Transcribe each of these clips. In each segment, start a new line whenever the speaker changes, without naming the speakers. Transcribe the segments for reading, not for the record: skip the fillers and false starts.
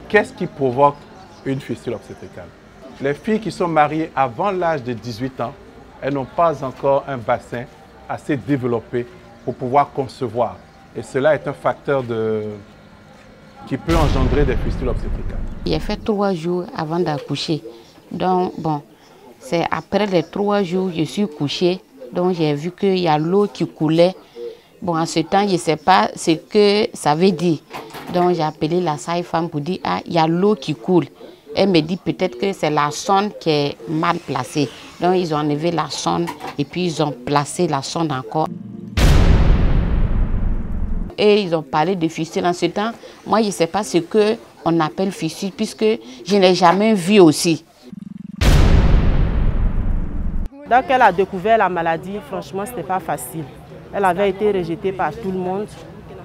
Qu'est-ce qui provoque une fistule obstétricale? Les filles qui sont mariées avant l'âge de 18 ans, elles n'ont pas encore un bassin assez développé pour pouvoir concevoir. Et cela est un facteur qui peut engendrer des fistules obstétricales.
J'ai fait 3 jours avant d'accoucher. Donc, bon, c'est après les 3 jours que je suis couchée. Donc, j'ai vu qu'il y a l'eau qui coulait. Bon, en ce temps, je ne sais pas ce que ça veut dire. Donc, j'ai appelé la sage-femme pour dire, ah, il y a l'eau qui coule. Elle me dit peut-être que c'est la sonde qui est mal placée. Donc, ils ont enlevé la sonde et puis ils ont placé la sonde encore. Et ils ont parlé de fistule. En ce temps, moi, je ne sais pas ce qu'on appelle fistule puisque je n'ai jamais vu aussi.
Donc, elle a découvert la maladie, franchement, ce n'était pas facile. Elle avait été rejetée par tout le monde.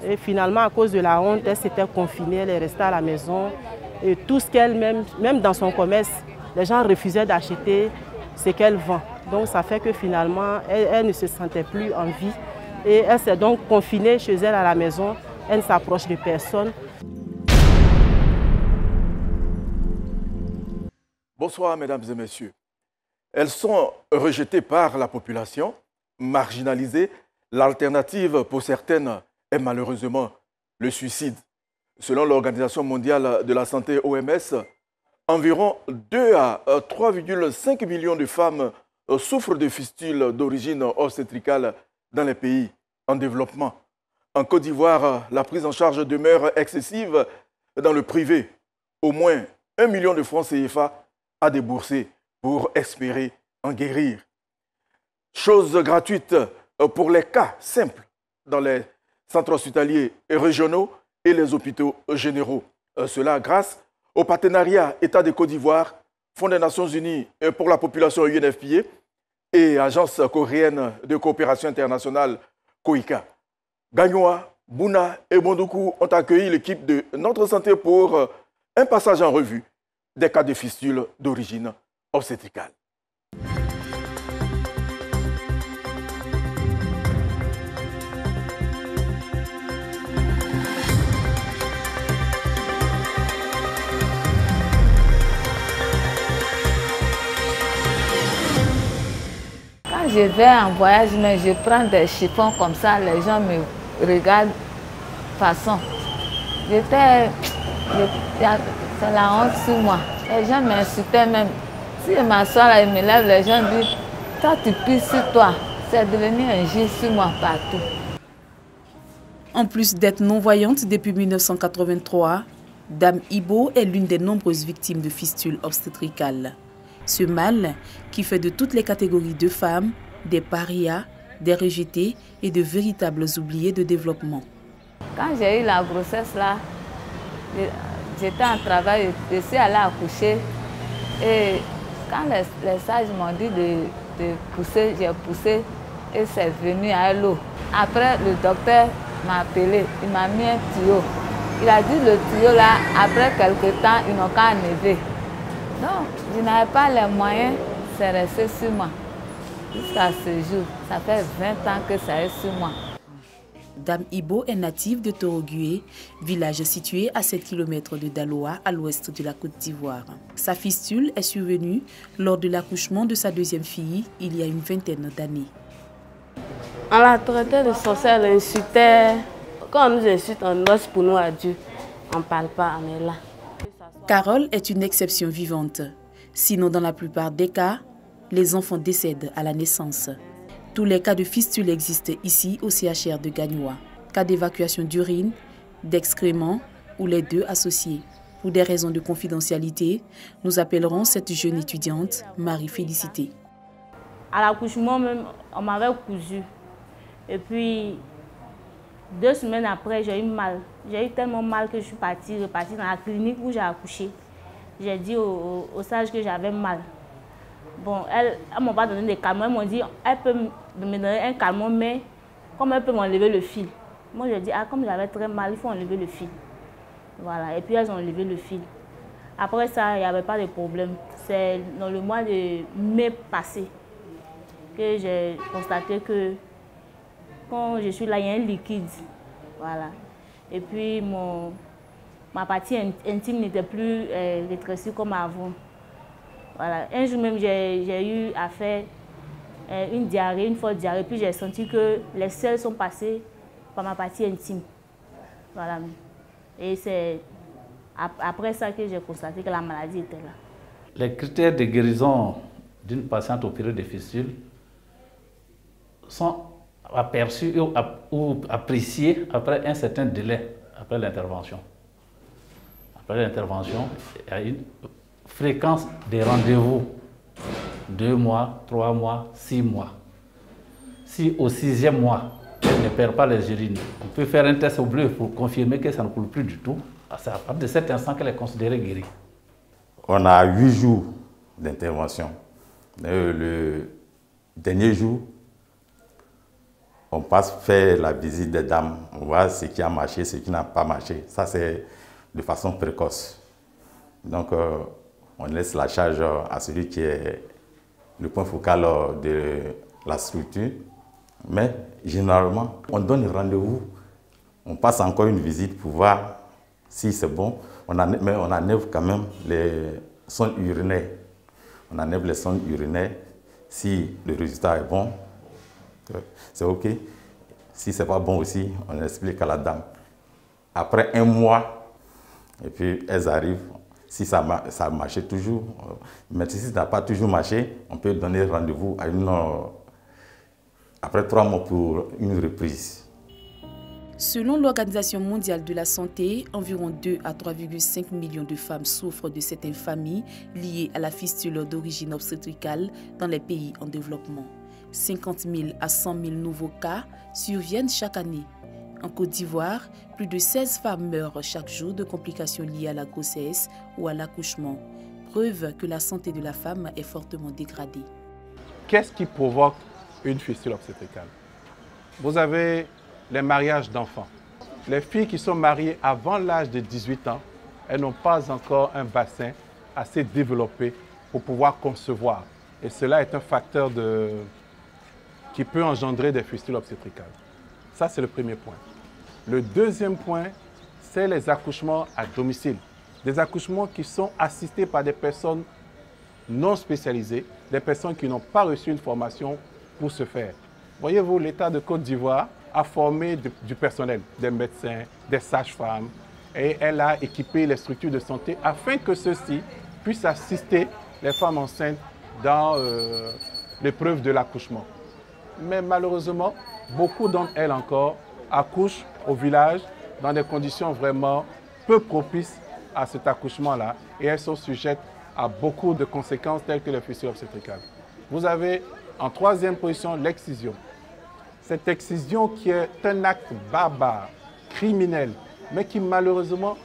Et finalement, à cause de la honte, elle s'était confinée, elle est restée à la maison. Et tout ce qu'elle, même dans son commerce, les gens refusaient d'acheter ce qu'elle vend. Donc ça fait que finalement, elle ne se sentait plus en vie. Et elle s'est donc confinée chez elle à la maison. Elle ne s'approche de personne.
Bonsoir mesdames et messieurs. Elles sont rejetées par la population, marginalisées. L'alternative pour certaines est malheureusement le suicide. Selon l'Organisation mondiale de la santé OMS, environ 2 à 3,5 millions de femmes souffrent de fistules d'origine obstétricale dans les pays en développement. En Côte d'Ivoire, la prise en charge demeure excessive dans le privé. Au moins 1 million de francs CFA à débourser pour espérer en guérir. Chose gratuite pour les cas simples dans les centres hospitaliers et régionaux et les hôpitaux généraux. Cela grâce au partenariat État de Côte d'Ivoire, Fonds des Nations Unies pour la population UNFPA et Agence coréenne de coopération internationale COICA. Gagnoa, Bouna et Mondoukou ont accueilli l'équipe de Notre Santé pour un passage en revue des cas de fistules d'origine obstétricale.
Quand je vais en voyage, mais je prends des chiffons comme ça, les gens me regardent façon. C'est la honte sur moi. Les gens m'insultaient même. Si je m'assois là, ils me lèvent, les gens disent, toi tu pisses sur toi. C'est devenu un gire sur moi partout.
En plus d'être non-voyante depuis 1983, Dame Ibo est l'une des nombreuses victimes de fistules obstétricales. Ce mal qui fait de toutes les catégories de femmes des parias, des rejetées et de véritables oubliés de développement.
Quand j'ai eu la grossesse là, j'étais en travail, je suis allée accoucher et quand les sages m'ont dit de pousser, j'ai poussé et c'est venu à l'eau. Après, le docteur m'a appelé, il m'a mis un tuyau. Il a dit le tuyau là, après quelques temps, ils n'ont qu'à enlever. Donc, je n'avais pas les moyens, c'est resté sur moi. Jusqu'à ce jour, ça fait 20 ans que ça est sur moi.
Dame Ibo est native de Torogué, village situé à 7 km de Daloa, à l'ouest de la Côte d'Ivoire. Sa fistule est survenue lors de l'accouchement de sa deuxième fille, il y a une vingtaine d'années.
On l'a traité de sorcière, on l'insultait. Quand on nous insulte, on ose pour nous à Dieu. On ne parle pas, on est là.
Carole est une exception vivante. Sinon, dans la plupart des cas, les enfants décèdent à la naissance. Tous les cas de fistule existent ici au CHR de Gagnoa. Cas d'évacuation d'urine, d'excréments ou les deux associés. Pour des raisons de confidentialité, nous appellerons cette jeune étudiante Marie-Félicité.
À l'accouchement même, on m'avait cousu. Et puis, 2 semaines après, j'ai eu mal. J'ai eu tellement mal que je suis repartie dans la clinique où j'ai accouché. J'ai dit aux sages que j'avais mal. Bon, elles ne m'ont pas donné des calmants. Elles m'ont dit, elle peut me donner un calmant, mais comme elle peut m'enlever le fil. Moi, je dis, ah, comme j'avais très mal, il faut enlever le fil. Voilà, et puis elles ont enlevé le fil. Après ça, il n'y avait pas de problème. C'est dans le mois de mai passé que j'ai constaté que quand je suis là, il y a un liquide. Voilà. Et puis ma partie intime n'était plus rétrécie comme avant. Voilà. Un jour même, j'ai eu à faire une diarrhée, une forte diarrhée, puis j'ai senti que les selles sont passées par ma partie intime. Voilà. Et c'est après ça que j'ai constaté que la maladie était là.
Les critères de guérison d'une patiente opérée de fistule sont aperçus ou appréciés après un certain délai après l'intervention. Après l'intervention, il y a une fréquence des rendez-vous, 2 mois, 3 mois, 6 mois. Si au 6e mois, elle ne perd pas les urines, on peut faire un test au bleu pour confirmer que ça ne coule plus du tout. C'est à partir de cet instant qu'elle est considérée guérie.
On a 8 jours d'intervention. Le dernier jour, on passe faire la visite des dames. On voit ce qui a marché, ce qui n'a pas marché. Ça, c'est de façon précoce. Donc, on laisse la charge à celui qui est le point focal de la structure. Mais généralement, on donne rendez-vous. On passe encore une visite pour voir si c'est bon. Mais on enlève quand même les sondes urinaires. On enlève les sondes urinaires. Si le résultat est bon, c'est OK. Si ce n'est pas bon aussi, on explique à la dame. Après 1 mois, et puis elles arrivent. Si ça marchait toujours, mais si ça n'a pas toujours marché, on peut donner rendez-vous à après 3 mois pour une reprise.
Selon l'Organisation mondiale de la santé, environ 2 à 3,5 millions de femmes souffrent de cette infamie liée à la fistule d'origine obstétricale dans les pays en développement. 50 000 à 100 000 nouveaux cas surviennent chaque année. En Côte d'Ivoire, plus de 16 femmes meurent chaque jour de complications liées à la grossesse ou à l'accouchement. Preuve que la santé de la femme est fortement dégradée.
Qu'est-ce qui provoque une fistule obstétricale? Vous avez les mariages d'enfants. Les filles qui sont mariées avant l'âge de 18 ans, elles n'ont pas encore un bassin assez développé pour pouvoir concevoir. Et cela est un facteur qui peut engendrer des fistules obstétricales. Ça, c'est le premier point. Le deuxième point, c'est les accouchements à domicile. Des accouchements qui sont assistés par des personnes non spécialisées, des personnes qui n'ont pas reçu une formation pour ce faire. Voyez-vous, l'État de Côte d'Ivoire a formé du personnel, des médecins, des sages-femmes, et elle a équipé les structures de santé afin que ceux-ci puissent assister les femmes enceintes dans l'épreuve de l'accouchement. Mais malheureusement, beaucoup d'entre elles encore accouchent au village dans des conditions vraiment peu propices à cet accouchement-là et elles sont sujettes à beaucoup de conséquences telles que les fistules obstétricales. Vous avez en 3e position l'excision. Cette excision qui est un acte barbare, criminel, mais qui malheureusement,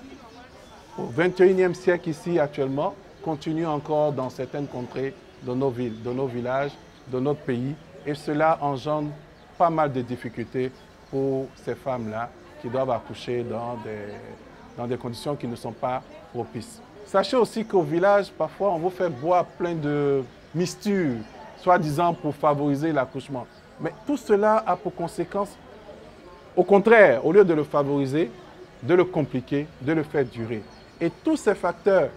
au XXIe siècle ici actuellement, continue encore dans certaines contrées de nos villes, de nos villages, de notre pays. Et cela engendre pas mal de difficultés pour ces femmes-là qui doivent accoucher dans des conditions qui ne sont pas propices. Sachez aussi qu'au village, parfois, on vous fait boire plein de mixtures, soi-disant pour favoriser l'accouchement. Mais tout cela a pour conséquence, au contraire, au lieu de le favoriser, de le compliquer, de le faire durer. Et tous ces facteurs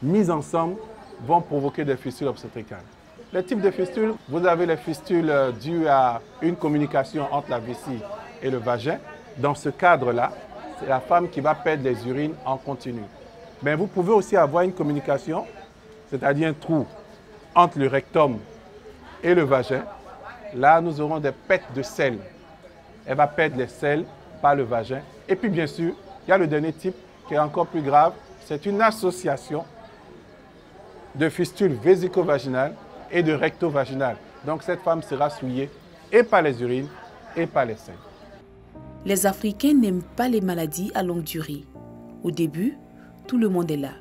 mis ensemble vont provoquer des fistules obstétricales. Les types de fistules, vous avez les fistules dues à une communication entre la vessie et le vagin. Dans ce cadre-là, c'est la femme qui va perdre les urines en continu. Mais vous pouvez aussi avoir une communication, c'est-à-dire un trou entre le rectum et le vagin. Là, nous aurons des pertes de selles. Elle va perdre les selles par le vagin. Et puis, bien sûr, il y a le dernier type qui est encore plus grave. C'est une association de fistules vésico-vaginales et de recto-vaginales. Donc, cette femme sera souillée et par les urines et par les selles.
Les Africains n'aiment pas les maladies à longue durée. Au début, tout le monde est là.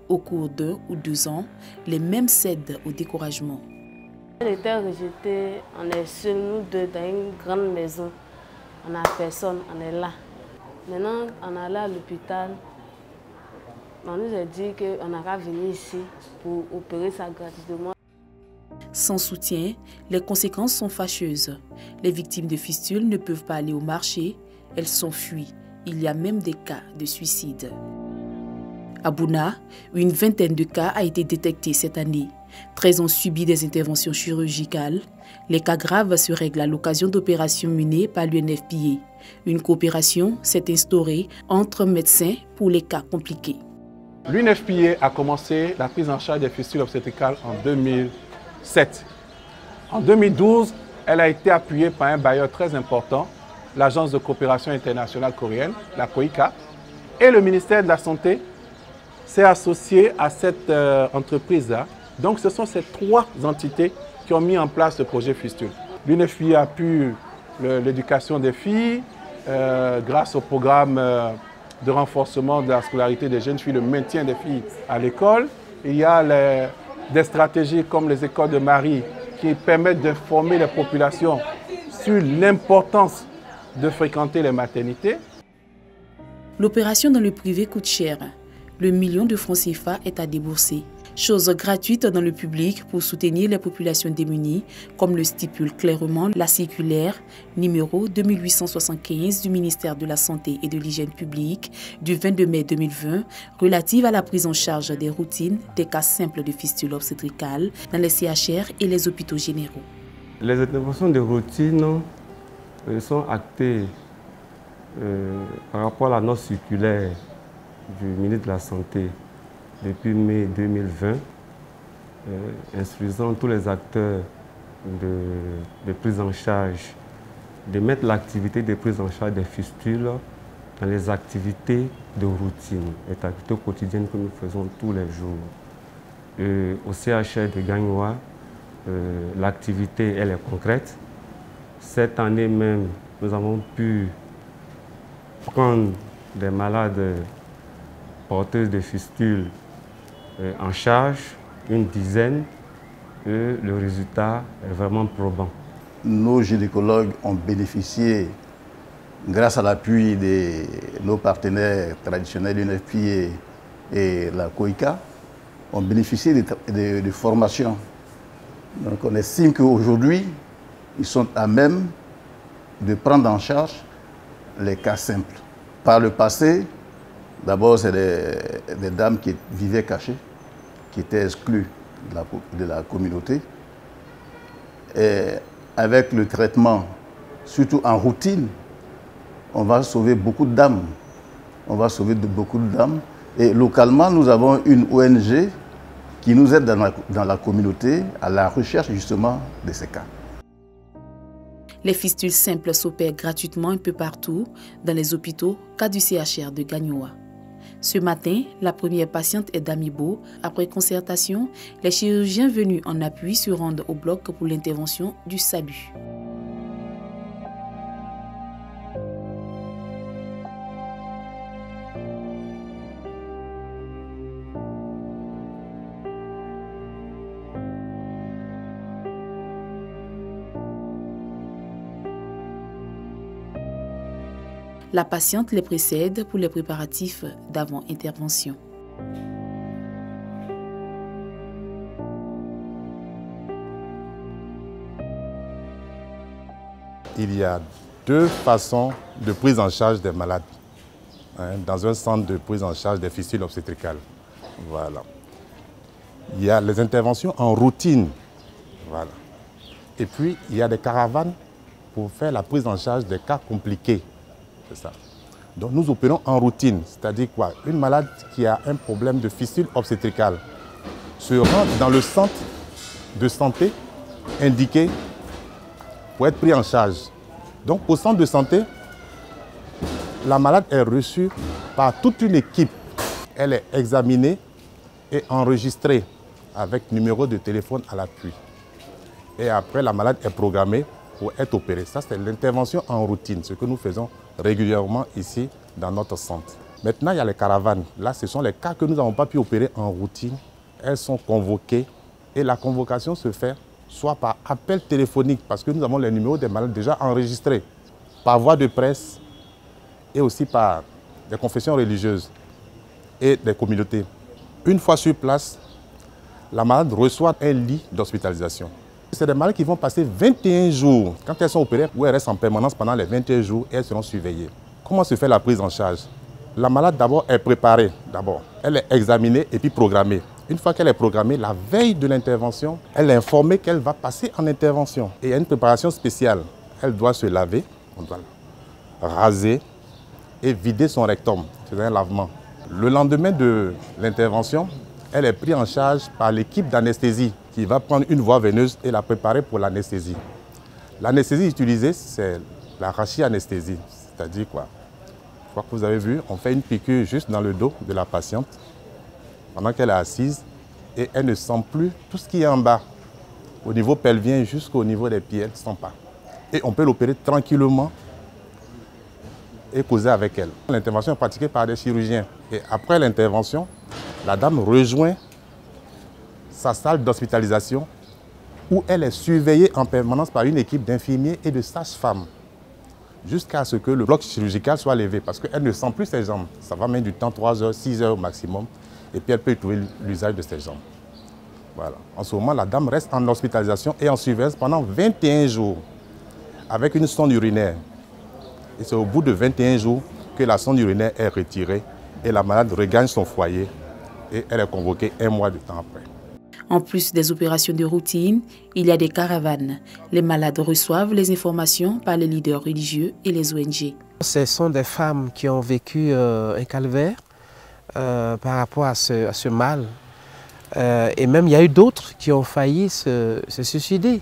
Au cours d'1 ou 2 ans, les mêmes cèdent au découragement.
Elle était rejetée, on est seuls, nous deux, dans une grande maison. On n'a personne, on est là. Maintenant, on est allé à l'hôpital. On nous a dit qu'on n'a qu'à venir ici pour opérer ça gratuitement.
Sans soutien, les conséquences sont fâcheuses. Les victimes de fistules ne peuvent pas aller au marché, elles s'enfuient. Il y a même des cas de suicide. À Bouna, une vingtaine de cas a été détecté cette année. 13 ont subi des interventions chirurgicales. Les cas graves se règlent à l'occasion d'opérations menées par l'UNFPA. Une coopération s'est instaurée entre médecins pour les cas compliqués.
L'UNFPA a commencé la prise en charge des fistules obstétricales en 2007. En 2012, elle a été appuyée par un bailleur très important, l'Agence de coopération internationale coréenne, la COICA, et le ministère de la Santé s'est associé à cette entreprise-là. Donc ce sont ces trois entités qui ont mis en place le projet Fistule. L'UNFPA appuie l'éducation des filles grâce au programme de renforcement de la scolarité des jeunes filles, le maintien des filles à l'école. Il y a des stratégies comme les écoles de Marie qui permettent d'informer les populations sur l'importance de fréquenter les maternités.
L'opération dans le privé coûte cher. Le million de francs CFA est à débourser. Chose gratuite dans le public pour soutenir les populations démunies, comme le stipule clairement la circulaire numéro 2875 du ministère de la Santé et de l'Hygiène publique du 22 mai 2020 relative à la prise en charge des routines des cas simples de fistule obstétricale dans les CHR et les hôpitaux généraux.
Les interventions de routine sont actées par rapport à la note circulaire du ministre de la Santé depuis mai 2020, instruisant tous les acteurs de prise en charge de mettre l'activité de prise en charge des fistules dans les activités de routine, les activités quotidiennes que nous faisons tous les jours. Au CHR de Gagnoa, l'activité elle est concrète. Cette année même, nous avons pu prendre des malades porteuses de fistules en charge, une dizaine, et le résultat est vraiment probant.
Nos gynécologues ont bénéficié, grâce à l'appui de nos partenaires traditionnels, l'UNFPA et la COICA, ont bénéficié de formations. Donc on estime qu'aujourd'hui, ils sont à même de prendre en charge les cas simples. Par le passé, d'abord, c'est des dames qui vivaient cachées, qui étaient exclues de la communauté. Et avec le traitement, surtout en routine, on va sauver beaucoup de dames. On va sauver beaucoup de dames. Et localement, nous avons une ONG qui nous aide dans la communauté à la recherche justement de ces cas.
Les fistules simples s'opèrent gratuitement un peu partout dans les hôpitaux, cas du CHR de Gagnoa. Ce matin, la première patiente est d'Amibo. Après concertation, les chirurgiens venus en appui se rendent au bloc pour l'intervention du SALU. La patiente les précède pour les préparatifs d'avant-intervention.
Il y a deux façons de prise en charge des malades dans un centre de prise en charge des fistules obstétricales. Voilà. Il y a les interventions en routine. Voilà. Et puis, il y a des caravanes pour faire la prise en charge des cas compliqués. C'est ça. Donc nous opérons en routine, c'est-à-dire quoi? Une malade qui a un problème de fistule obstétricale se rend dans le centre de santé indiqué pour être pris en charge. Donc au centre de santé, la malade est reçue par toute une équipe. Elle est examinée et enregistrée avec numéro de téléphone à l'appui. Et après, la malade est programmée pour être opérée. Ça, c'est l'intervention en routine, ce que nous faisons régulièrement ici dans notre centre. Maintenant, il y a les caravanes. Là, ce sont les cas que nous n'avons pas pu opérer en routine. Elles sont convoquées et la convocation se fait soit par appel téléphonique, parce que nous avons les numéros des malades déjà enregistrés, par voie de presse et aussi par des confessions religieuses et des communautés. Une fois sur place, la malade reçoit un lit d'hospitalisation. C'est des malades qui vont passer 21 jours. Quand elles sont opérées, où elles restent en permanence pendant les 21 jours, elles seront surveillées. Comment se fait la prise en charge? La malade d'abord est préparée, elle est examinée et puis programmée. Une fois qu'elle est programmée, la veille de l'intervention, elle est informée qu'elle va passer en intervention. Et il y a une préparation spéciale. Elle doit se laver, on doit raser et vider son rectum. C'est un lavement. Le lendemain de l'intervention, elle est prise en charge par l'équipe d'anesthésie qui va prendre une voie veineuse et la préparer pour l'anesthésie. L'anesthésie utilisée, c'est la rachianesthésie. C'est-à-dire quoi? Je crois que vous avez vu, on fait une piqûre juste dans le dos de la patiente pendant qu'elle est assise et elle ne sent plus tout ce qui est en bas. Au niveau pelvien jusqu'au niveau des pieds, elle ne sent pas. Et on peut l'opérer tranquillement et causer avec elle. L'intervention est pratiquée par des chirurgiens. Et après l'intervention, la dame rejoint sa salle d'hospitalisation où elle est surveillée en permanence par une équipe d'infirmiers et de sages-femmes jusqu'à ce que le bloc chirurgical soit levé parce qu'elle ne sent plus ses jambes. Ça va mettre du temps, 3 heures, 6 heures au maximum. Et puis elle peut trouver l'usage de ses jambes. Voilà. En ce moment, la dame reste en hospitalisation et en surveillance pendant 21 jours avec une sonde urinaire. Et c'est au bout de 21 jours que la sonde urinaire est retirée et la malade regagne son foyer et elle est convoquée 1 mois de temps après.
En plus des opérations de routine, il y a des caravanes. Les malades reçoivent les informations par les leaders religieux et les ONG.
Ce sont des femmes qui ont vécu un calvaire par rapport à ce mal. Et même il y a eu d'autres qui ont failli se suicider.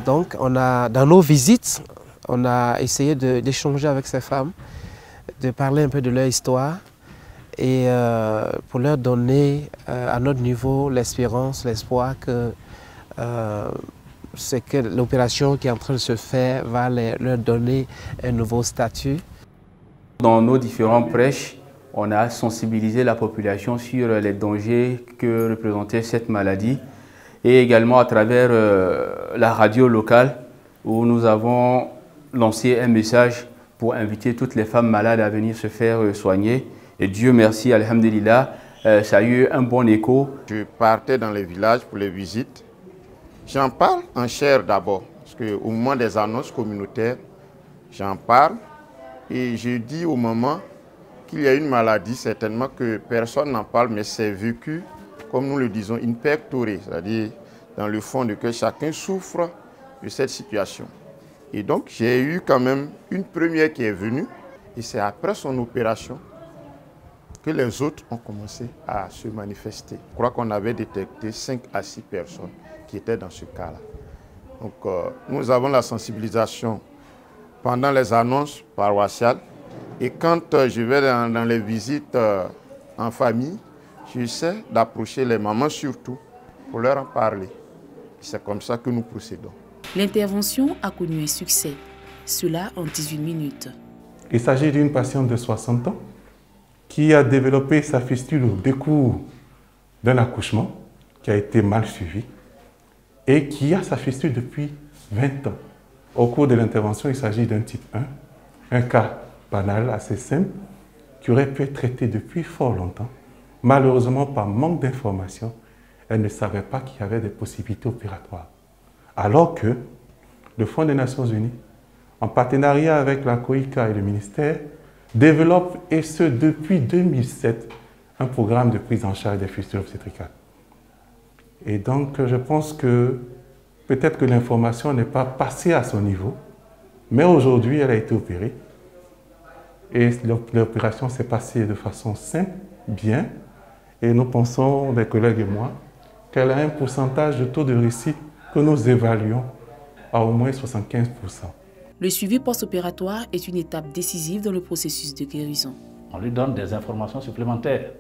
Donc dans nos visites, on a essayé d'échanger avec ces femmes, de parler un peu de leur histoire et pour leur donner à notre niveau l'espérance, l'espoir que l'opération qui est en train de se faire va leur donner un nouveau statut.
Dans nos différents prêches, on a sensibilisé la population sur les dangers que représentait cette maladie et également à travers la radio locale où nous avons lancé un message pour inviter toutes les femmes malades à venir se faire soigner. Et Dieu merci, alhamdulillah, ça a eu un bon écho.
Je partais dans les villages pour les visites. J'en parle en chair d'abord, parce qu'au moment des annonces communautaires, j'en parle et je dis au moment qu'il y a une maladie, certainement que personne n'en parle, mais c'est vécu, comme nous le disons, in pectore, c'est-à-dire dans le fond de que chacun souffre de cette situation. Et donc, j'ai eu quand même une première qui est venue, et c'est après son opération que les autres ont commencé à se manifester. Je crois qu'on avait détecté 5 à 6 personnes qui étaient dans ce cas-là. Donc, nous avons la sensibilisation pendant les annonces paroissiales. Et quand je vais dans les visites en famille, j'essaie d'approcher les mamans surtout pour leur en parler. C'est comme ça que nous procédons.
L'intervention a connu un succès, cela en 18 minutes.
Il s'agit d'une patiente de 60 ans qui a développé sa fistule au décours d'un accouchement qui a été mal suivi et qui a sa fistule depuis 20 ans. Au cours de l'intervention, il s'agit d'un type 1, un cas banal, assez simple, qui aurait pu être traité depuis fort longtemps. Malheureusement, par manque d'informations, elle ne savait pas qu'il y avait des possibilités opératoires. Alors que le Fonds des Nations Unies, en partenariat avec la COICA et le ministère, développe, et ce depuis 2007, un programme de prise en charge des fistules obstétricales. Et donc, je pense que peut-être que l'information n'est pas passée à son niveau, mais aujourd'hui, elle a été opérée. Et l'opération s'est passée de façon simple, bien, et nous pensons, mes collègues et moi, qu'elle a un pourcentage de taux de réussite que nous évaluons à au moins 75%.
Le suivi post-opératoire est une étape décisive dans le processus de guérison.
On lui donne des informations supplémentaires.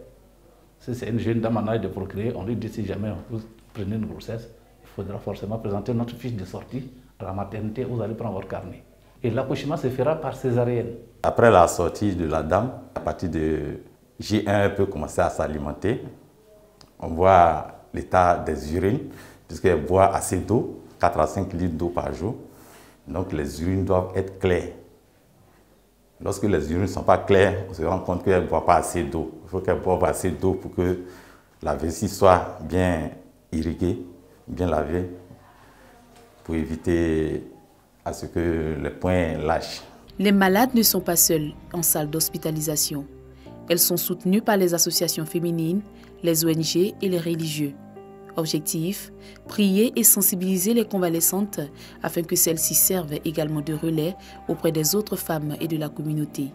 Si c'est une jeune dame en âge de procréer, on lui dit si jamais vous prenez une grossesse, il faudra forcément présenter notre fiche de sortie à la maternité où vous allez prendre votre carnet. Et l'accouchement se fera par césarienne.
Après la sortie de la dame, à partir de J1, elle peut commencer à s'alimenter. On voit l'état des urines, puisqu'elle boit assez d'eau, 4 à 5 litres d'eau par jour. Donc les urines doivent être claires. Lorsque les urines ne sont pas claires, on se rend compte qu'elle ne boit pas assez d'eau. Il faut qu'elle boive assez d'eau pour que la vessie soit bien irriguée, bien lavée, pour éviter à ce que les points lâchent.
Les malades ne sont pas seuls en salle d'hospitalisation. Elles sont soutenues par les associations féminines, les ONG et les religieux. Objectif, prier et sensibiliser les convalescentes afin que celles-ci servent également de relais auprès des autres femmes et de la communauté.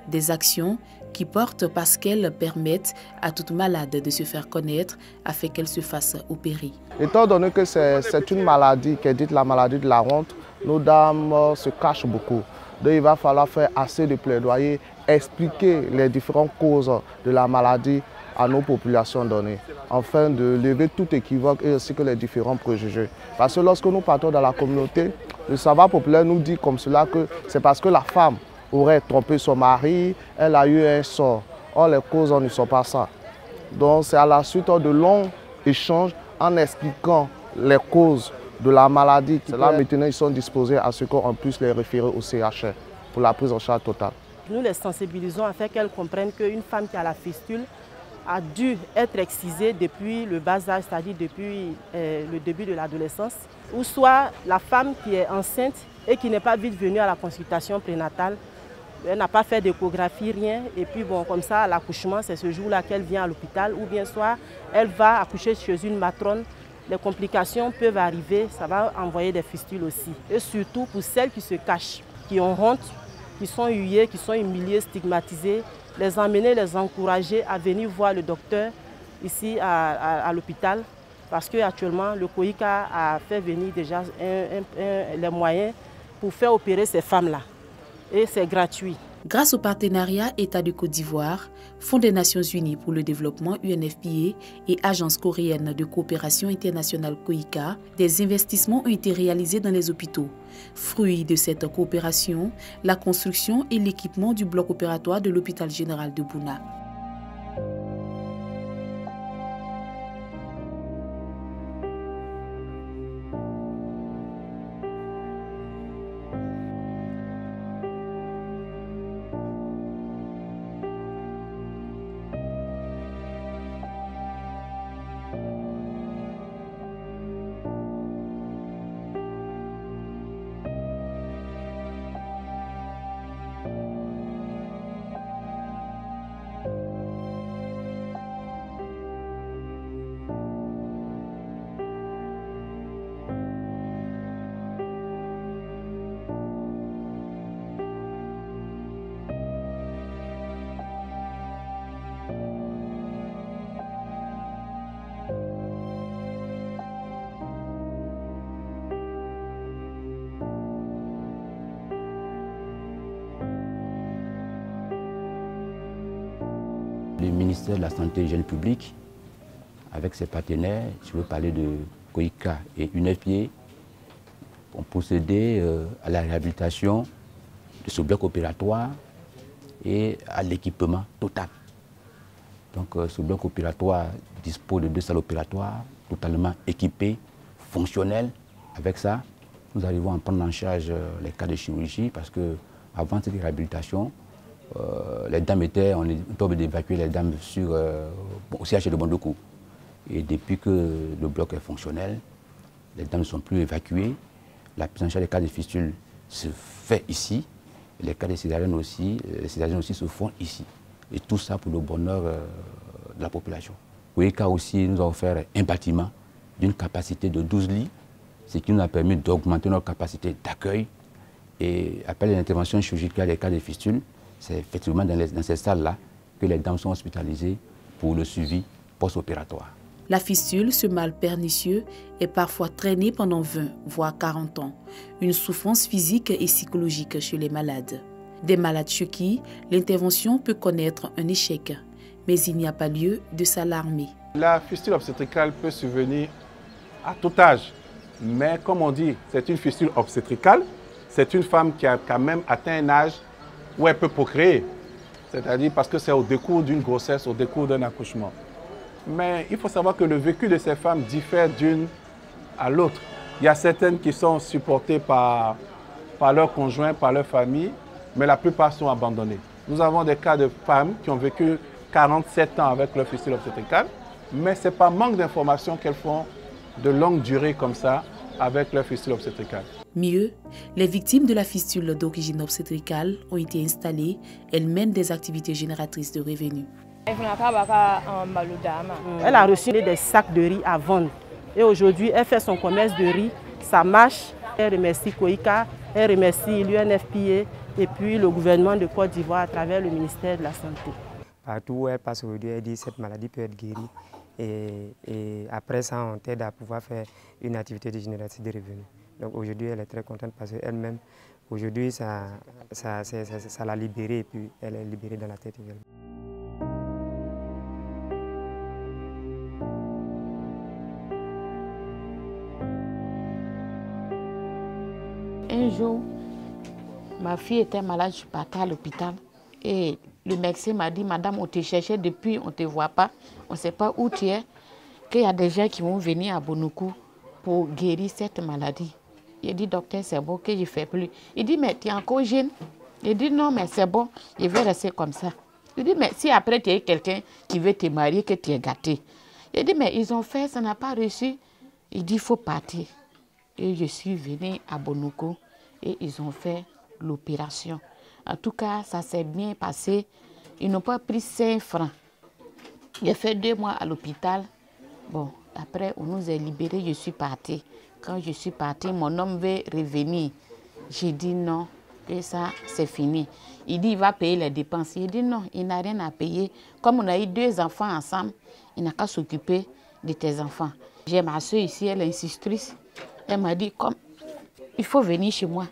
Des actions qui portent parce qu'elles permettent à toute malade de se faire connaître afin qu'elle se fasse opérer.
Étant donné que c'est une maladie qui est dite la maladie de la honte, nos dames se cachent beaucoup. Donc il va falloir faire assez de plaidoyer, expliquer les différentes causes de la maladie à nos populations données, afin de lever tout équivoque et ainsi que les différents préjugés. Parce que lorsque nous partons dans la communauté, le savoir populaire nous dit comme cela que c'est parce que la femme aurait trompé son mari, elle a eu un sort. Or les causes ne sont pas ça. Donc c'est à la suite de longs échanges en expliquant les causes de la maladie. Là maintenant ils sont disposés à ce qu'on puisse les référer au CHR pour la prise en charge totale.
Nous les sensibilisons afin qu'elles comprennent qu'une femme qui a la fistule a dû être excisée depuis le bas âge, c'est-à-dire depuis le début de l'adolescence, ou soit la femme qui est enceinte et qui n'est pas vite venue à la consultation prénatale, elle n'a pas fait d'échographie, rien, et puis bon, comme ça, à l'accouchement, c'est ce jour-là qu'elle vient à l'hôpital, ou bien soit elle va accoucher chez une matrone. Les complications peuvent arriver, ça va envoyer des fistules aussi. Et surtout pour celles qui se cachent, qui ont honte, qui sont huillées, qui sont humiliées, stigmatisées, les emmener, les encourager à venir voir le docteur ici à l'hôpital, parce qu'actuellement le COICA a fait venir déjà les moyens pour faire opérer ces femmes-là. Et c'est gratuit.
Grâce au partenariat État de Côte d'Ivoire, Fonds des Nations Unies pour le développement UNFPA et Agence coréenne de coopération internationale COICA, des investissements ont été réalisés dans les hôpitaux. Fruit de cette coopération, la construction et l'équipement du bloc opératoire de l'hôpital général de Bouna.
Le ministère de la Santé et de l'Hygiène publique, avec ses partenaires, je veux parler de COICA et UNFPA, ont procédé à la réhabilitation de ce bloc opératoire et à l'équipement total. Donc ce bloc opératoire dispose de 2 salles opératoires totalement équipées, fonctionnelles. Avec ça, nous arrivons à prendre en charge les cas de chirurgie parce qu'avant cette réhabilitation, les dames étaient, on peut évacuer les dames au CHR de Bondoukou. Et depuis que le bloc est fonctionnel, les dames ne sont plus évacuées. La prise en charge des cas de fistules se fait ici. Et les cas de césarienne aussi, se font ici. Et tout ça pour le bonheur de la population. COICA aussi nous a offert un bâtiment d'une capacité de 12 lits, ce qui nous a permis d'augmenter notre capacité d'accueil. Et après l'intervention chirurgicale des cas de fistules, c'est effectivement dans ces salles-là que les dames sont hospitalisées pour le suivi post-opératoire.
La fistule, ce mal pernicieux, est parfois traîné pendant 20 voire 40 ans. Une souffrance physique et psychologique chez les malades. Des malades chez qui l'intervention peut connaître un échec, mais il n'y a pas lieu de s'alarmer.
La fistule obstétricale peut survenir à tout âge, mais comme on dit, c'est une fistule obstétricale, c'est une femme qui a quand même atteint un âge où elle peut procréer, c'est-à-dire parce que c'est au décours d'une grossesse, au décours d'un accouchement. Mais il faut savoir que le vécu de ces femmes diffère d'une à l'autre. Il y a certaines qui sont supportées par leur conjoint, par leur famille, mais la plupart sont abandonnées. Nous avons des cas de femmes qui ont vécu 47 ans avec leur fistule obstétricale, mais ce n'est pas manque d'informations qu'elles font de longue durée comme ça avec leur fistule obstétricale.
Mieux, les victimes de la fistule d'origine obstétricale ont été installées. Elles mènent des activités génératrices de revenus.
Elle a reçu des sacs de riz à vendre. Et aujourd'hui, elle fait son commerce de riz. Ça marche. Elle remercie Koïka, elle remercie l'UNFPA et puis le gouvernement de Côte d'Ivoire à travers le ministère de la Santé.
Partout où elle passe aujourd'hui, elle dit que cette maladie peut être guérie. Et après ça, on t'aide à pouvoir faire une activité de génération de revenus. Donc aujourd'hui, elle est très contente parce qu'elle-même, aujourd'hui, ça l'a libérée et puis elle est libérée dans la tête également.
Un jour, ma fille était malade, je partais à l'hôpital et le médecin m'a dit, madame, on te cherchait depuis, on ne te voit pas, on ne sait pas où tu es, qu'il y a des gens qui vont venir à Bonoukou pour guérir cette maladie. Il dit, docteur, c'est bon, que je ne fais plus. Il dit, mais tu es encore jeune. Il dit, non, mais c'est bon, je vais rester comme ça. Il dit, mais si après tu es quelqu'un qui veut te marier, que tu es gâté. Il dit, mais ils ont fait, ça n'a pas réussi. Il dit, il faut partir. Et je suis venue à Bonoukou et ils ont fait l'opération. En tout cas, ça s'est bien passé. Ils n'ont pas pris 5 francs. J'ai fait 2 mois à l'hôpital. Bon, après, on nous a libérés, je suis partie. Quand je suis partie, mon homme veut revenir. J'ai dit non, que ça, c'est fini. Il dit, il va payer les dépenses. Il dit non, il n'a rien à payer. Comme on a eu 2 enfants ensemble, il n'a qu'à s'occuper de tes enfants. J'ai ma soeur ici, elle est institutrice. Elle m'a dit, comme, il faut venir chez moi.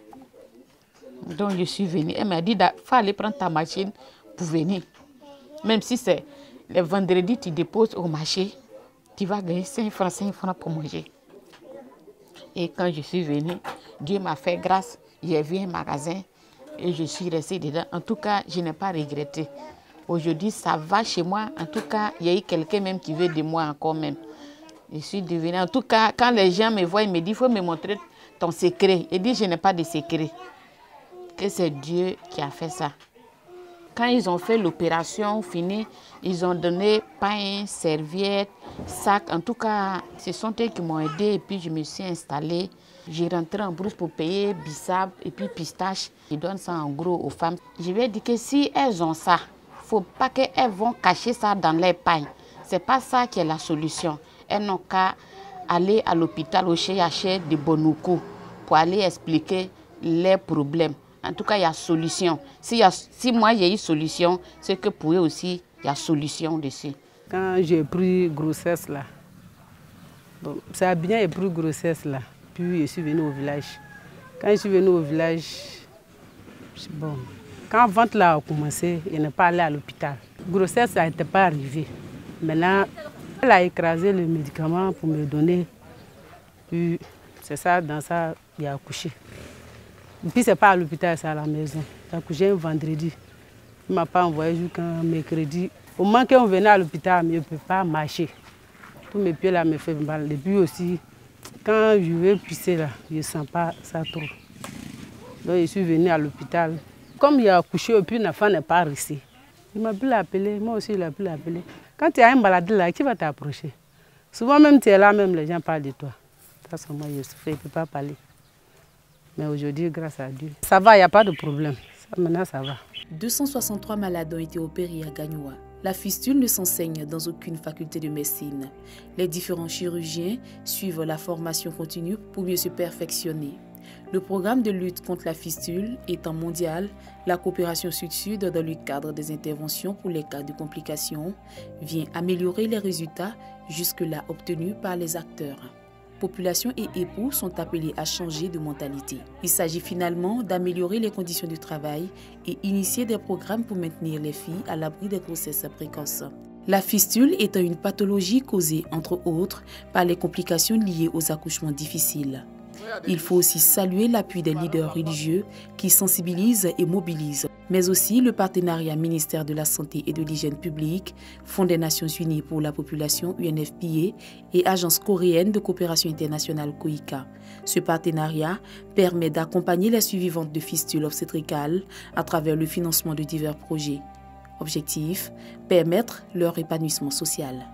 Donc je suis venue. Elle m'a dit, il faut aller prendre ta machine pour venir. Même si c'est le vendredi, tu déposes au marché, tu vas gagner 5 francs pour manger. Et quand je suis venue, Dieu m'a fait grâce. J'ai vu un magasin et je suis restée dedans. En tout cas, je n'ai pas regretté. Aujourd'hui, ça va chez moi. En tout cas, il y a eu quelqu'un même qui veut de moi encore même. Je suis devenue. En tout cas, quand les gens me voient, ils me disent, il faut me montrer ton secret. Il dit, je n'ai pas de secret. Que c'est Dieu qui a fait ça. Quand ils ont fait l'opération finie, ils ont donné pain, serviette, sac. En tout cas, ce sont eux qui m'ont aidé et puis je me suis installée. J'ai rentré en brousse pour payer bissap et puis pistache. Ils donnent ça en gros aux femmes. Je vais dire que si elles ont ça, il ne faut pas qu'elles vont cacher ça dans les pains. Ce n'est pas ça qui est la solution. Elles n'ont qu'à aller à l'hôpital au CHR de Bonoukou pour aller expliquer les problèmes. En tout cas, il y a solution. Si moi j'ai eu solution, c'est que pour eux aussi, il y a solution dessus.
Quand j'ai pris grossesse là, bon, ça a bien pris grossesse là, puis je suis venue au village. Quand je suis venue au village, bon, quand la vente là a commencé, je n'ai pas allé à l'hôpital. Grossesse, ça n'était pas arrivé. Maintenant, elle a écrasé le médicament pour me donner. Puis c'est ça, dans ça, il a accouché. Et puis c'est pas à l'hôpital, c'est à la maison. J'ai accouché un vendredi. Il ne m'a pas envoyé jusqu'à mercredi. Au moment qu'on venait à l'hôpital, je ne peux pas marcher. Tous mes pieds là me font mal. Et puis aussi, quand je vais pisser là, je ne sens pas ça trop. Donc je suis venue à l'hôpital. Comme il a accouché, et puis l'enfant n'est pas resté. Il m'a pu l'appeler, moi aussi il a pu l'appeler. Quand tu as une maladie là, qui va t'approcher? Souvent même tu es là, même les gens parlent de toi. Ça, c'est moi, je ne peux pas parler. Mais aujourd'hui, grâce à Dieu, ça va, il n'y a pas de problème. Maintenant, ça va.
263 malades ont été opérés à Gagnoua. La fistule ne s'enseigne dans aucune faculté de médecine. Les différents chirurgiens suivent la formation continue pour mieux se perfectionner. Le programme de lutte contre la fistule étant mondial, la coopération Sud-Sud dans le cadre des interventions pour les cas de complications vient améliorer les résultats jusque-là obtenus par les acteurs. Population et époux sont appelés à changer de mentalité. Il s'agit finalement d'améliorer les conditions de travail et initier des programmes pour maintenir les filles à l'abri des grossesses précoces. La fistule étant une pathologie causée, entre autres, par les complications liées aux accouchements difficiles. Il faut aussi saluer l'appui des leaders religieux qui sensibilisent et mobilisent, mais aussi le partenariat ministère de la Santé et de l'Hygiène publique, Fonds des Nations Unies pour la population UNFPA et Agence coréenne de coopération internationale KOICA. Ce partenariat permet d'accompagner les survivantes de fistules obstétricales à travers le financement de divers projets. Objectif, permettre leur épanouissement social.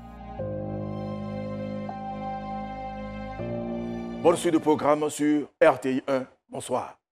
Bonne suite de programme sur RTI 1. Bonsoir.